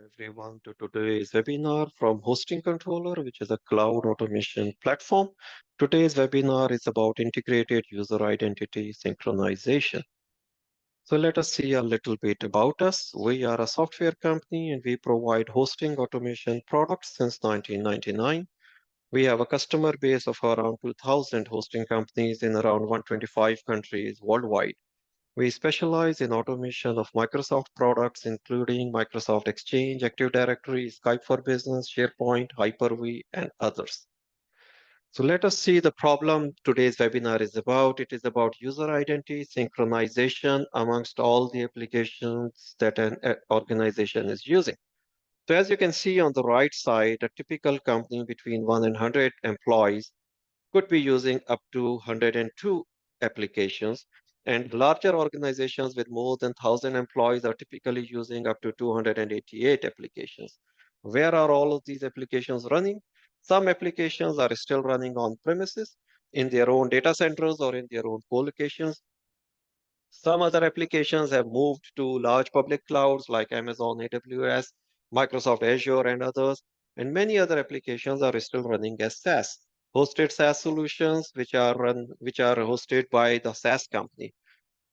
Everyone to today's webinar from HostingController, which is a cloud automation platform. Today's webinar is about integrated user identity synchronization. So let us see a little bit about us. We are a software company and we provide hosting automation products since 1999. We have a customer base of around 2,000 hosting companies in around 125 countries worldwide. We specialize in automation of Microsoft products, including Microsoft Exchange, Active Directory, Skype for Business, SharePoint, Hyper-V, and others. So let us see the problem today's webinar is about. It is about user identity synchronization amongst all the applications that an organization is using. So as you can see on the right side, a typical company between 1 and 100 employees could be using up to 102 applications, and larger organizations with more than 1,000 employees are typically using up to 288 applications. Where are all of these applications running? Some applications are still running on premises in their own data centers or in their own co-locations. Some other applications have moved to large public clouds like Amazon AWS, Microsoft Azure, and others. And many other applications are still running as SaaS, hosted SaaS solutions, which are hosted by the SaaS company.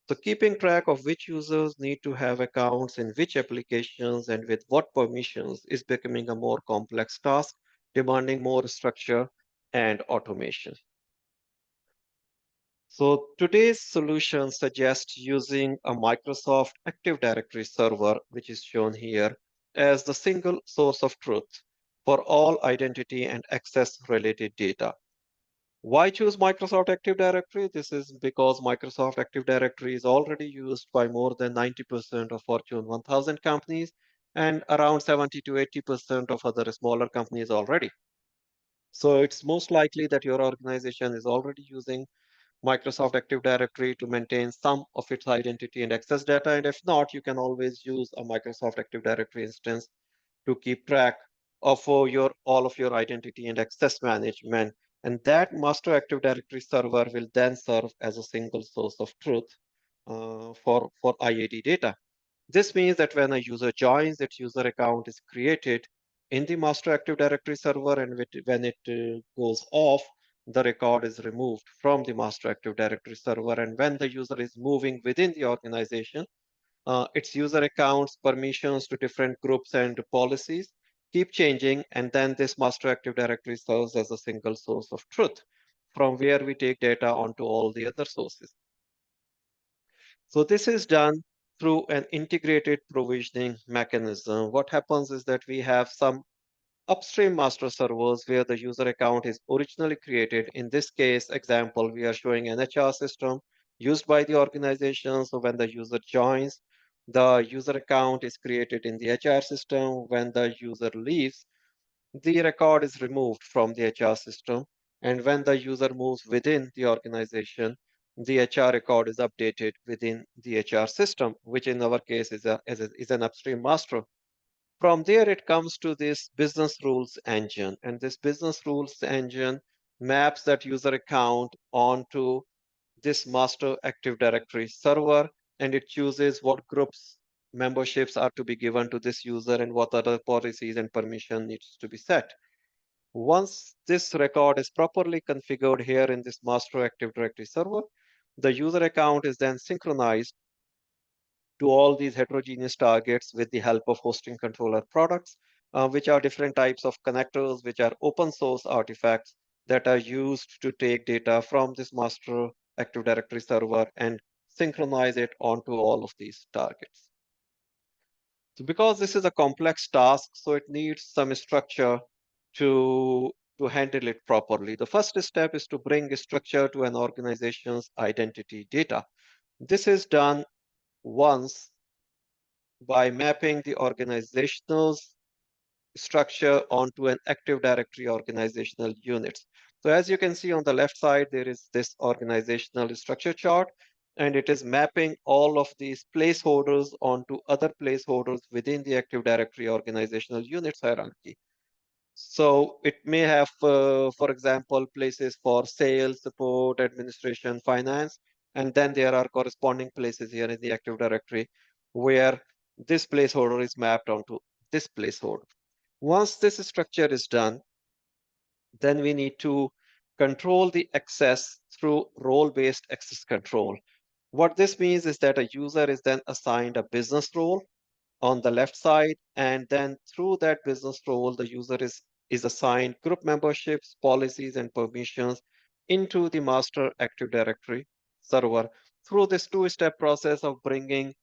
So keeping track of which users need to have accounts in which applications and with what permissions is becoming a more complex task, demanding more structure and automation. So today's solution suggests using a Microsoft Active Directory server, which is shown here, as the single source of truth for all identity and access related data. Why choose Microsoft Active Directory? This is because Microsoft Active Directory is already used by more than 90% of Fortune 1000 companies and around 70 to 80% of other smaller companies already. So it's most likely that your organization is already using Microsoft Active Directory to maintain some of its identity and access data. And if not, you can always use a Microsoft Active Directory instance to keep track of all of your identity and access management. And that master Active Directory server will then serve as a single source of truth for IAD data. This means that when a user joins, its user account is created in the master Active Directory server, and when it goes off, the record is removed from the master Active Directory server. And when the user is moving within the organization, its user accounts, permissions to different groups and policies keep changing. And then this master Active Directory serves as a single source of truth from where we take data onto all the other sources. So this is done through an integrated provisioning mechanism. What happens is that we have some upstream master servers where the user account is originally created. In this case example, we are showing an HR system used by the organization. So when the user joins, the user account is created in the HR system. When the user leaves, the record is removed from the HR system. And when the user moves within the organization, the HR record is updated within the HR system, which in our case is an upstream master. From there, it comes to this business rules engine. And this business rules engine maps that user account onto this master Active Directory server, and it chooses what groups memberships are to be given to this user and what other policies and permission needs to be set. Once this record is properly configured here in this master Active Directory server, the user account is then synchronized to all these heterogeneous targets with the help of HostingController products, which are different types of connectors, which are open source artifacts that are used to take data from this master Active Directory server and synchronize it onto all of these targets. So because this is a complex task, so it needs some structure to handle it properly. The first step is to bring structure to an organization's identity data. This is done once by mapping the organizational structure onto an Active Directory organizational units. So as you can see on the left side, there is this organizational structure chart, and it is mapping all of these placeholders onto other placeholders within the Active Directory organizational units hierarchy. So it may have, for example, places for sales, support, administration, finance, and then there are corresponding places here in the Active Directory where this placeholder is mapped onto this placeholder. Once this structure is done, then we need to control the access through role-based access control. What this means is that a user is then assigned a business role on the left side, and then through that business role, the user is assigned group memberships, policies, and permissions into the master Active Directory server through this two-step process of bringing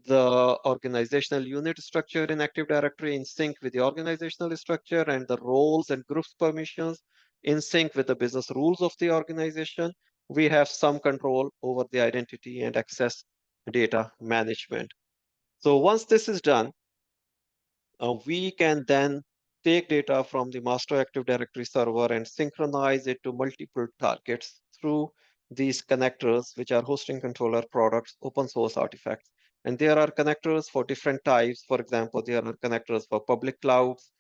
the organizational unit structure in Active Directory in sync with the organizational structure and the roles and groups permissions in sync with the business rules of the organization. We have some control over the identity and access data management. So once this is done, we can then take data from the master Active Directory server and synchronize it to multiple targets through these connectors, which are hosting controller products, open source artifacts. And there are connectors for different types. For example, there are connectors for public clouds,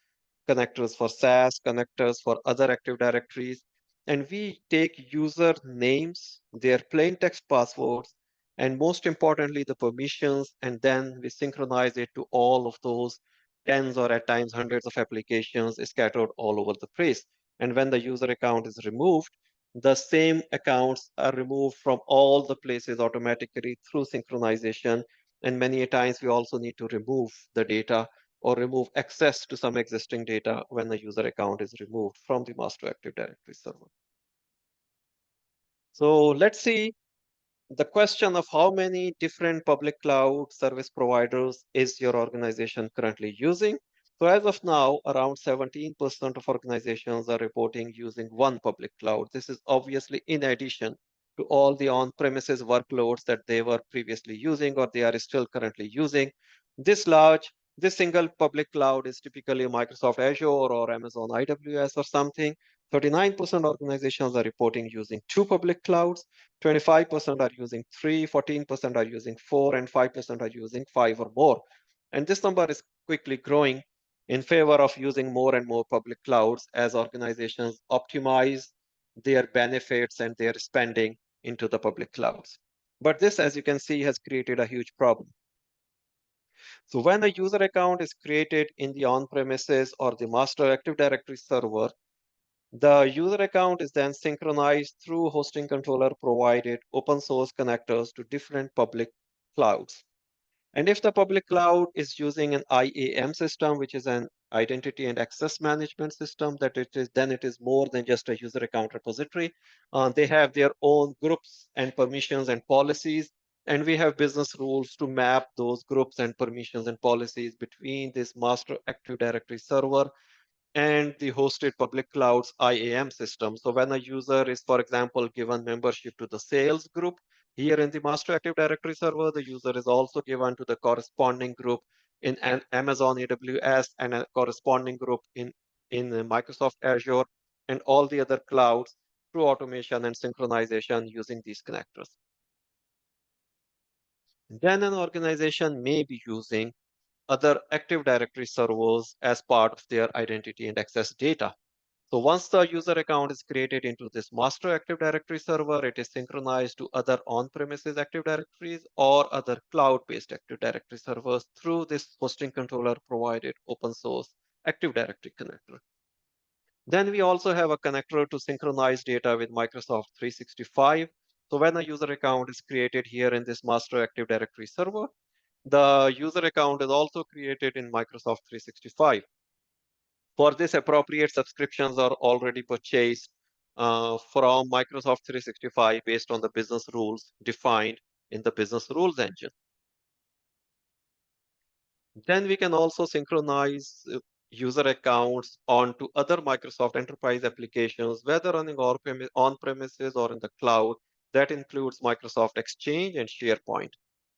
connectors for SaaS, connectors for other Active Directories. And we take user names, their plain text passwords, and most importantly, the permissions, and then we synchronize it to all of those tens or at times hundreds of applications scattered all over the place. And when the user account is removed, the same accounts are removed from all the places automatically through synchronization. And many a times we also need to remove the data or remove access to some existing data when the user account is removed from the master Active Directory server. So let's see the question of how many different public cloud service providers is your organization currently using. So as of now, around 17% of organizations are reporting using one public cloud. This is obviously in addition to all the on-premises workloads that they were previously using or they are still currently using. This single public cloud is typically Microsoft Azure or Amazon AWS or something. 39% organizations are reporting using two public clouds. 25% are using three, 14% are using four, and 5% are using five or more. And this number is quickly growing in favor of using more and more public clouds as organizations optimize their benefits and their spending into the public clouds. But this, as you can see, has created a huge problem. So when a user account is created in the on-premises or the master Active Directory server, the user account is then synchronized through HostingController provided open source connectors to different public clouds. And if the public cloud is using an IAM system, which is an identity and access management system, then it is more than just a user account repository. They have their own groups and permissions and policies. And we have business rules to map those groups and permissions and policies between this master Active Directory server and the hosted public cloud's IAM system. So when a user is, for example, given membership to the sales group, here in the master Active Directory server, the user is also given to the corresponding group in an Amazon AWS and a corresponding group in Microsoft Azure and all the other clouds through automation and synchronization using these connectors. Then an organization may be using other Active Directory servers as part of their identity and access data. So once the user account is created into this master Active Directory server, it is synchronized to other on-premises Active Directories or other cloud-based Active Directory servers through this hosting controller provided open source Active Directory connector. Then we also have a connector to synchronize data with Microsoft 365. So when a user account is created here in this master Active Directory server, the user account is also created in Microsoft 365. For this, appropriate subscriptions are already purchased from Microsoft 365 based on the business rules defined in the business rules engine. Then we can also synchronize user accounts onto other Microsoft enterprise applications, whether running on-premises or in the cloud. That includes Microsoft Exchange and SharePoint,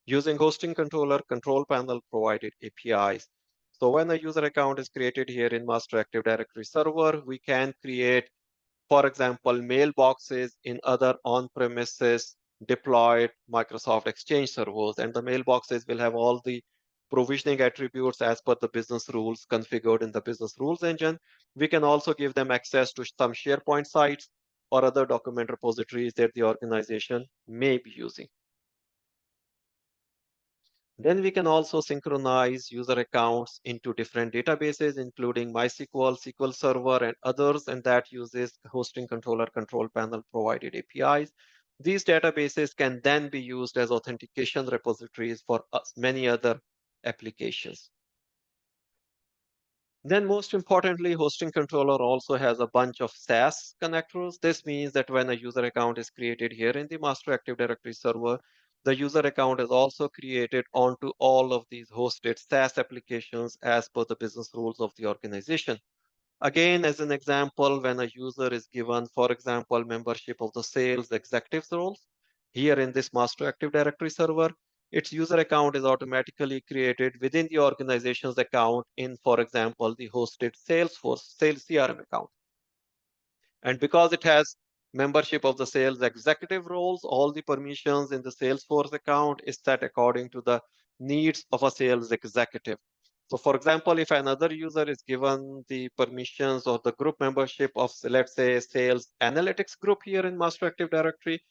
using hosting controller control panel provided APIs. So when a user account is created here in Master Active Directory server, we can create, for example, mailboxes in other on-premises deployed Microsoft Exchange servers, and the mailboxes will have all the provisioning attributes as per the business rules configured in the business rules engine. We can also give them access to some SharePoint sites or other document repositories that the organization may be using. Then we can also synchronize user accounts into different databases, including MySQL, SQL Server, and others, and that uses hosting controller control panel provided APIs. These databases can then be used as authentication repositories for many other applications. Then most importantly, hosting controller also has a bunch of SaaS connectors. This means that when a user account is created here in the master Active Directory server, the user account is also created onto all of these hosted SaaS applications as per the business rules of the organization. Again, as an example, when a user is given, for example, membership of the sales executives roles, here in this master Active Directory server, its user account is automatically created within the organization's account in, for example, the hosted Salesforce sales CRM account. And because it has membership of the sales executive roles, all the permissions in the Salesforce account is set according to the needs of a sales executive. So for example, if another user is given the permissions or the group membership of, let's say, sales analytics group here in Master Active Directory,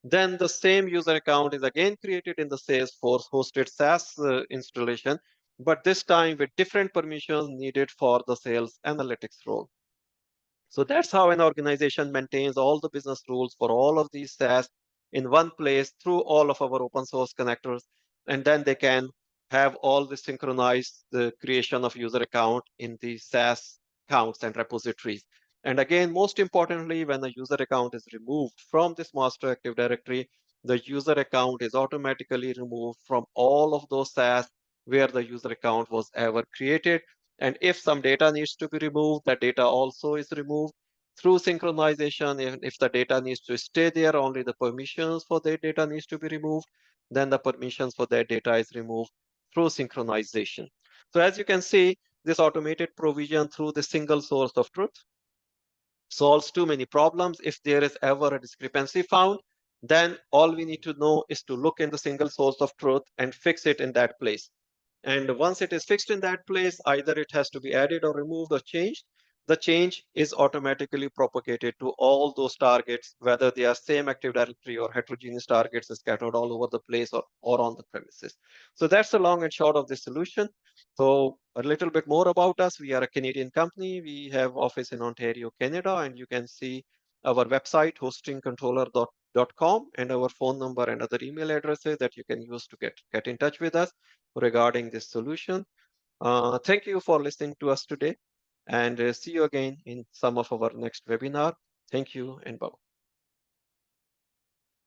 then the same user account is again created in the Salesforce hosted SaaS installation, but this time with different permissions needed for the sales analytics role. So that's how an organization maintains all the business rules for all of these SaaS in one place through all of our open source connectors. And then they can have all the synchronized the creation of user account in the SaaS accounts and repositories. And again, most importantly, when a user account is removed from this master Active Directory, the user account is automatically removed from all of those SaaS where the user account was ever created. And if some data needs to be removed, that data also is removed through synchronization. If the data needs to stay there, only the permissions for that data needs to be removed. Then the permissions for that data is removed through synchronization. So as you can see, this automated provision through the single source of truth solves too many problems. If there is ever a discrepancy found, then all we need to know is to look in the single source of truth and fix it in that place. And once it is fixed in that place, either it has to be added or removed or changed. The change is automatically propagated to all those targets, whether they are same Active Directory or heterogeneous targets scattered all over the place or on the premises. So that's the long and short of this solution. So a little bit more about us. We are a Canadian company. We have office in Ontario, Canada, and you can see our website, hostingcontroller.com, and our phone number and other email addresses that you can use to get in touch with us regarding this solution. Thank you for listening to us today, and see you again in some of our next webinar. Thank you and bye.